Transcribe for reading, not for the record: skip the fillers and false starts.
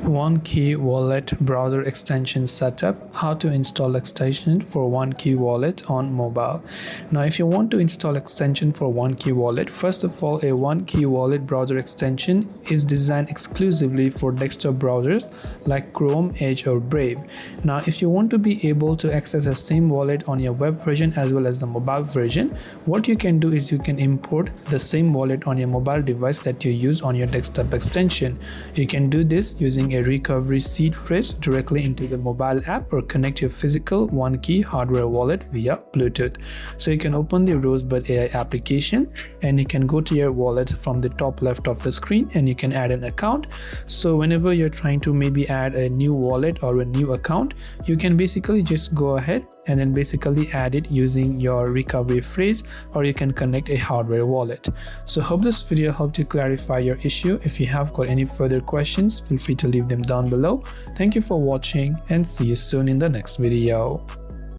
OneKey Wallet browser extension setup. How to install extension for OneKey Wallet on mobile. Now, if you want to install extension for OneKey Wallet, first of all, a OneKey Wallet browser extension is designed exclusively for desktop browsers like Chrome, Edge, or Brave. Now, if you want to be able to access the same wallet on your web version as well as the mobile version, what you can do is you can import the same wallet on your mobile device that you use on your desktop extension. You can do this using a recovery seed phrase directly into the mobile app, or connect your physical OneKey hardware wallet via Bluetooth. So you can open the Rosebud AI application and you can go to your wallet from the top left of the screen and you can add an account. So whenever you're trying to maybe add a new wallet or a new account, you can basically just go ahead and then basically add it using your recovery phrase, or you can connect a hardware wallet. So hope this video helped you clarify your issue. If you have got any further questions, feel free to leave them down below. Thank you for watching and see you soon in the next video.